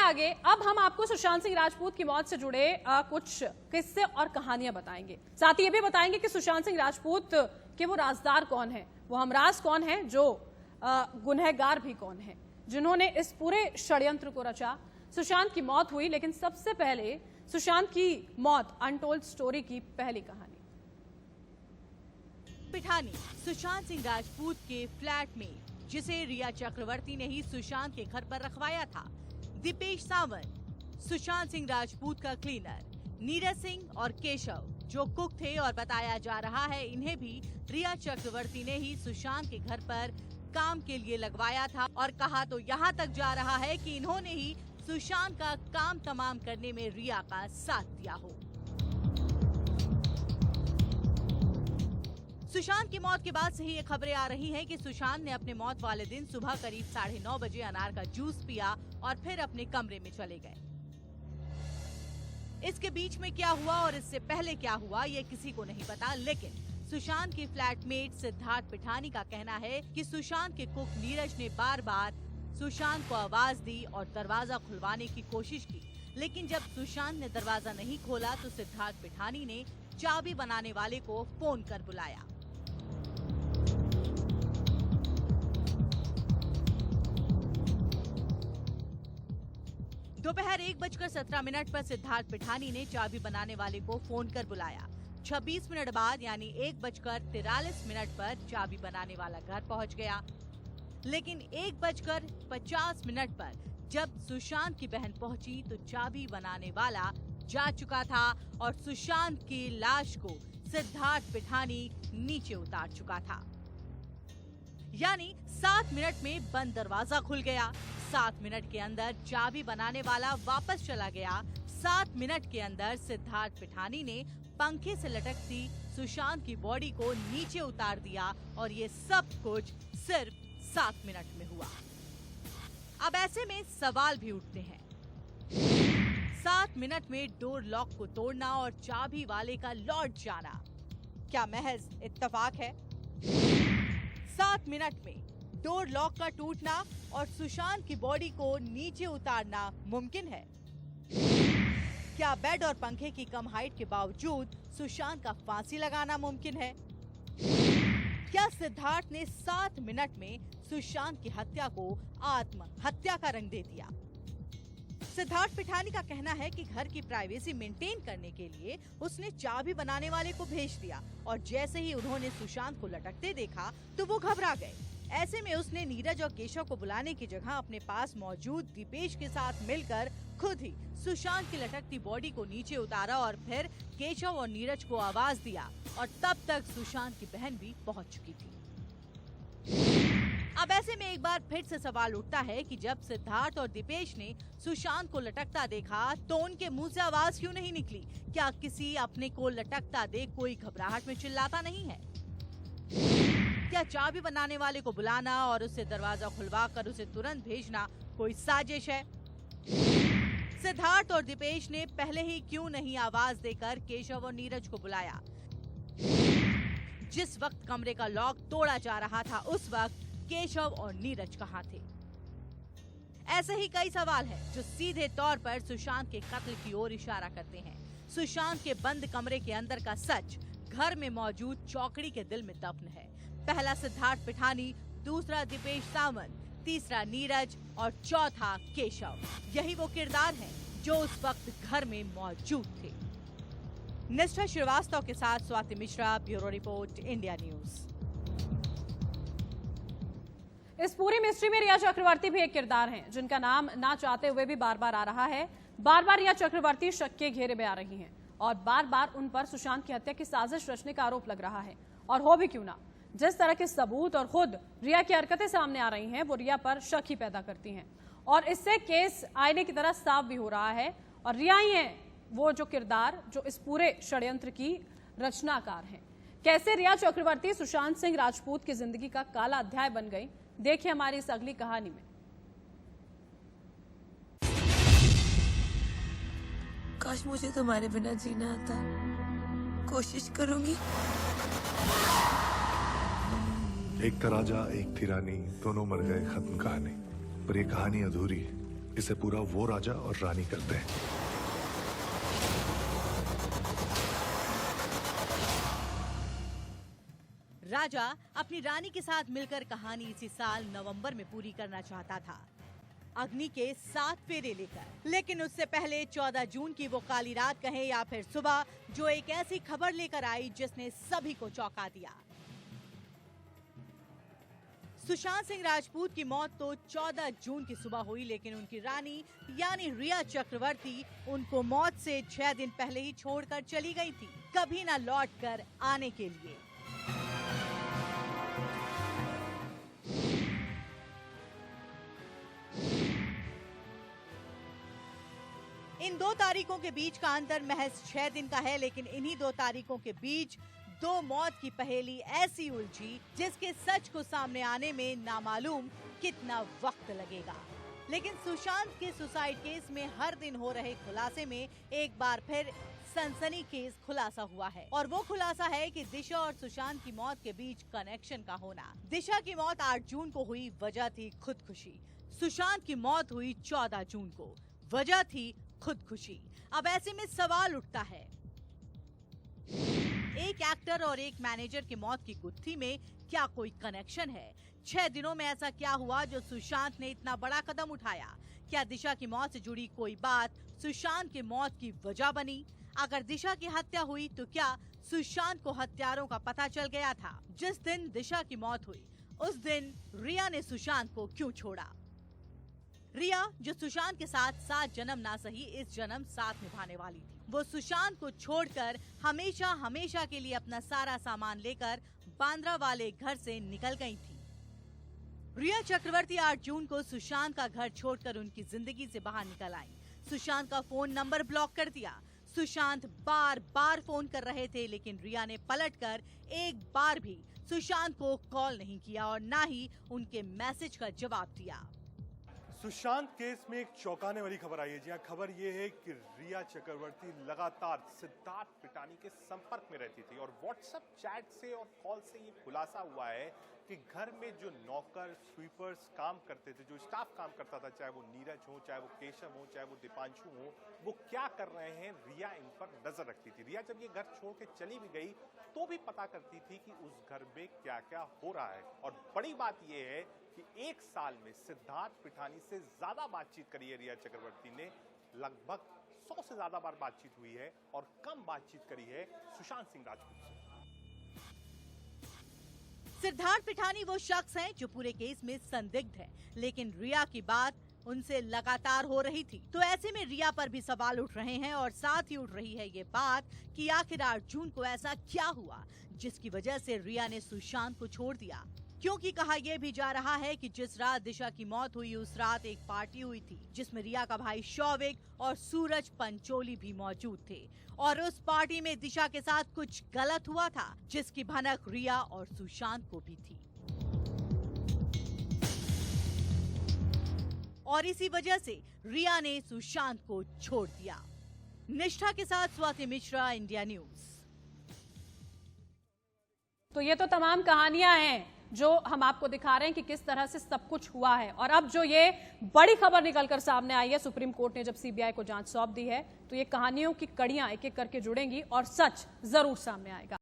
आगे अब हम आपको सुशांत सिंह राजपूत की मौत से जुड़े कुछ किस्से और कहानियां बताएंगे। साथ ही ये भी बताएंगे कि सुशांत सिंह राजपूत के वो राजदार कौन है, वो हमराज कौन है, जो गुनहगार भी कौन है, जिन्होंने इस पूरे षड्यंत्र को रचा। सुशांत की मौत हुई, लेकिन सबसे पहले सुशांत की मौत अनटोल्ड स्टोरी की पहली कहानी। पिठानी सुशांत सिंह राजपूत के फ्लैट में, जिसे रिया चक्रवर्ती ने ही सुशांत के घर पर रखवाया था। दीपेश सावंत सुशांत सिंह राजपूत का क्लीनर, नीरज सिंह और केशव जो कुक थे, और बताया जा रहा है इन्हें भी रिया चक्रवर्ती ने ही सुशांत के घर पर काम के लिए लगवाया था। और कहा तो यहाँ तक जा रहा है कि इन्होंने ही सुशांत का काम तमाम करने में रिया का साथ दिया हो। सुशांत की मौत के बाद से ही ये खबरें आ रही हैं कि सुशांत ने अपने मौत वाले दिन सुबह करीब 9:30 बजे अनार का जूस पिया और फिर अपने कमरे में चले गए। इसके बीच में क्या हुआ और इससे पहले क्या हुआ ये किसी को नहीं पता, लेकिन सुशांत के फ्लैटमेट सिद्धार्थ पिठानी का कहना है कि सुशांत के कुक नीरज ने बार बार सुशांत को आवाज दी और दरवाजा खुलवाने की कोशिश की, लेकिन जब सुशांत ने दरवाजा नहीं खोला तो सिद्धार्थ पिठानी ने चाबी बनाने वाले को फोन कर बुलाया। दोपहर 1:17 पर सिद्धार्थ पिठानी ने चाबी बनाने वाले को फोन कर बुलाया। 26 मिनट बाद यानी 1:43 पर चाबी बनाने वाला घर पहुंच गया, लेकिन 1:50 पर जब सुशांत की बहन पहुंची तो चाबी बनाने वाला जा चुका था और सुशांत की लाश को सिद्धार्थ पिठानी नीचे उतार चुका था। यानी 7 मिनट में बंद दरवाजा खुल गया, 7 मिनट के अंदर चाबी बनाने वाला वापस चला गया, 7 मिनट के अंदर सिद्धार्थ पिठानी ने पंखे से लटकती सुशांत की बॉडी को नीचे उतार दिया, और ये सब कुछ सिर्फ 7 मिनट में हुआ। अब ऐसे में सवाल भी उठते हैं, 7 मिनट में डोर लॉक को तोड़ना और चाबी वाले का लौट जाना क्या महज इत्तेफाक है? 7 मिनट में डोर लॉक का टूटना और सुशांत की बॉडी को नीचे उतारना मुमकिन है? क्या बेड और पंखे की कम हाइट के बावजूद सुशांत का फांसी लगाना मुमकिन है? क्या सिद्धार्थ ने 7 मिनट में सुशांत की हत्या को आत्महत्या का रंग दे दिया? सिद्धार्थ पिठानी का कहना है कि घर की प्राइवेसी मेंटेन करने के लिए उसने चाबी बनाने वाले को भेज दिया, और जैसे ही उन्होंने सुशांत को लटकते देखा तो वो घबरा गए। ऐसे में उसने नीरज और केशव को बुलाने की जगह अपने पास मौजूद दीपेश के साथ मिलकर खुद ही सुशांत की लटकती बॉडी को नीचे उतारा और फिर केशव और नीरज को आवाज दिया, और तब तक सुशांत की बहन भी पहुंच चुकी थी। अब ऐसे में एक बार फिर से सवाल उठता है कि जब सिद्धार्थ और दीपेश ने सुशांत को लटकता देखा तो उनके मुंह से आवाज क्यों नहीं निकली? क्या किसी अपने को लटकता देख कोई घबराहट में चिल्लाता नहीं है? क्या चाबी बनाने वाले को बुलाना और उससे दरवाजा खुलवाकर उसे तुरंत भेजना कोई साजिश है? सिद्धार्थ और दीपेश ने पहले ही क्यों नहीं आवाज देकर केशव और नीरज को बुलाया? जिस वक्त कमरे का लॉक तोड़ा जा रहा था उस वक्त केशव और नीरज कहां थे? ऐसे ही कई सवाल हैं जो सीधे तौर पर सुशांत के कत्ल की ओर इशारा करते हैं। सुशांत के बंद कमरे के अंदर का सच घर में मौजूद चौकड़ी के दिल में दफन है। पहला सिद्धार्थ पिठानी, दूसरा दीपेश सावंत, तीसरा नीरज और चौथा केशव। यही वो किरदार हैं जो उस वक्त घर में मौजूद थे। निष्ठा श्रीवास्तव के साथ Swati Mishra, bureau report, India news. इस पूरी मिस्ट्री में रिया चक्रवर्ती भी एक किरदार हैं, जिनका नाम ना चाहते हुए भी बार बार आ रहा है। बार बार रिया चक्रवर्ती शक के घेरे में आ रही हैं और बार बार उन पर सुशांत की हत्या की साजिश रचने का आरोप लग रहा है। और हो भी क्यों ना, जिस तरह के सबूत और खुद रिया की हरकतें सामने आ रही हैं वो रिया पर शक ही पैदा करती हैं, और इससे केस आईने की तरह साफ भी हो रहा है। और रिया ही है वो जो किरदार जो इस पूरे षड्यंत्र की रचनाकार है। कैसे रिया चक्रवर्ती सुशांत सिंह राजपूत की जिंदगी का काला अध्याय बन गई, देखिए हमारी इस अगली कहानी में। काश मुझे तुम्हारे बिना जीना आता। कोशिश करूंगी। एक तराजा, एक थी रानी, दोनों मर गए, खत्म कहानी। पर ये कहानी अधूरी है। इसे पूरा वो राजा और रानी करते हैं। राजा अपनी रानी के साथ मिलकर कहानी इसी साल नवंबर में पूरी करना चाहता था, अग्नि के 7 फेरे लेकर। लेकिन उससे पहले 14 जून की वो काली रात कहें या फिर सुबह, जो एक ऐसी खबर लेकर आई जिसने सभी को चौंका दिया। सुशांत सिंह राजपूत की मौत तो 14 जून की सुबह हुई, लेकिन उनकी रानी यानी रिया चक्रवर्ती उनको मौत से 6 दिन पहले ही छोड़कर चली गई थी, कभी न लौट कर आने के लिए। इन 2 तारीखों के बीच का अंतर महज 6 दिन का है, लेकिन इन्हीं 2 तारीखों के बीच 2 मौत की पहेली ऐसी उलझी जिसके सच को सामने आने में नामालूम कितना वक्त लगेगा। लेकिन सुशांत के सुसाइड केस में हर दिन हो रहे खुलासे में एक बार फिर सनसनी केस खुलासा हुआ है, और वो खुलासा है कि दिशा और सुशांत की मौत के बीच कनेक्शन का होना। दिशा की मौत 8 जून को हुई, वजह थी खुदकुशी। सुशांत की मौत हुई 14 जून को, वजह थी खुदकुशी। अब ऐसे में सवाल उठता है, एक एक्टर और एक मैनेजर की मौत की गुत्थी में क्या कोई कनेक्शन है? 6 दिनों में ऐसा क्या हुआ जो सुशांत ने इतना बड़ा कदम उठाया? क्या दिशा की मौत से जुड़ी कोई बात सुशांत की मौत की वजह बनी? अगर दिशा की हत्या हुई तो क्या सुशांत को हत्यारों का पता चल गया था? जिस दिन दिशा की मौत हुई उस दिन रिया ने सुशांत को क्यों छोड़ा? रिया, जो सुशांत के साथ 7 जन्म ना सही इस जन्म साथ निभाने वाली थी, वो सुशांत को छोड़कर हमेशा हमेशा के लिए अपना सारा सामान लेकर बांद्रा वाले घर से निकल गई थी। रिया चक्रवर्ती 8 जून को सुशांत का घर छोड़कर उनकी जिंदगी से बाहर निकल आई। सुशांत का फोन नंबर ब्लॉक कर दिया। सुशांत बार बार फोन कर रहे थे, लेकिन रिया ने पलटकर एक बार भी सुशांत को कॉल नहीं किया और ना ही उनके मैसेज का जवाब दिया। सुशांत केस में एक चौंकाने वाली खबर आई है। जी हाँ, खबर ये है कि रिया चक्रवर्ती लगातार सिद्धार्थ पिटानी के संपर्क में रहती थी, और व्हाट्सएप चैट से और कॉल से ये खुलासा हुआ है कि घर में जो नौकर स्वीपर्स काम करते थे, जो स्टाफ काम करता था, चाहे वो नीरज हो, चाहे वो केशव हो, चाहे वो दीपांशु हो, वो क्या कर रहे हैं, रिया इन पर नजर रखती थी। रिया जब ये घर छोड़ के चली भी गई तो भी पता करती थी कि उस घर में क्या क्या हो रहा है। और बड़ी बात यह है कि 1 साल में सिद्धार्थ पिठानी से ज्यादा बातचीत करी है रिया चक्रवर्ती ने। लगभग 100 से ज्यादा बार बातचीत हुई है, और कम बातचीत करी है सुशांत सिंह राजपूत से। सिद्धार्थ पिठानी वो शख्स हैं जो पूरे केस में संदिग्ध है, लेकिन रिया की बात उनसे लगातार हो रही थी। तो ऐसे में रिया पर भी सवाल उठ रहे हैं, और साथ ही उठ रही है ये बात कि आखिर 8 जून को ऐसा क्या हुआ जिसकी वजह से रिया ने सुशांत को छोड़ दिया। क्योंकि कहा यह भी जा रहा है कि जिस रात दिशा की मौत हुई उस रात एक पार्टी हुई थी जिसमें रिया का भाई शौविक और सूरज पंचोली भी मौजूद थे, और उस पार्टी में दिशा के साथ कुछ गलत हुआ था जिसकी भनक रिया और सुशांत को भी थी, और इसी वजह से रिया ने सुशांत को छोड़ दिया। निष्ठा के साथ स्वाति मिश्रा, इंडिया न्यूज। तो ये तो तमाम कहानियां हैं जो हम आपको दिखा रहे हैं कि किस तरह से सब कुछ हुआ है, और अब जो ये बड़ी खबर निकलकर सामने आई है, सुप्रीम कोर्ट ने जब सीबीआई को जांच सौंप दी है, तो ये कहानियों की कड़ियां एक एक करके जुड़ेंगी और सच जरूर सामने आएगा।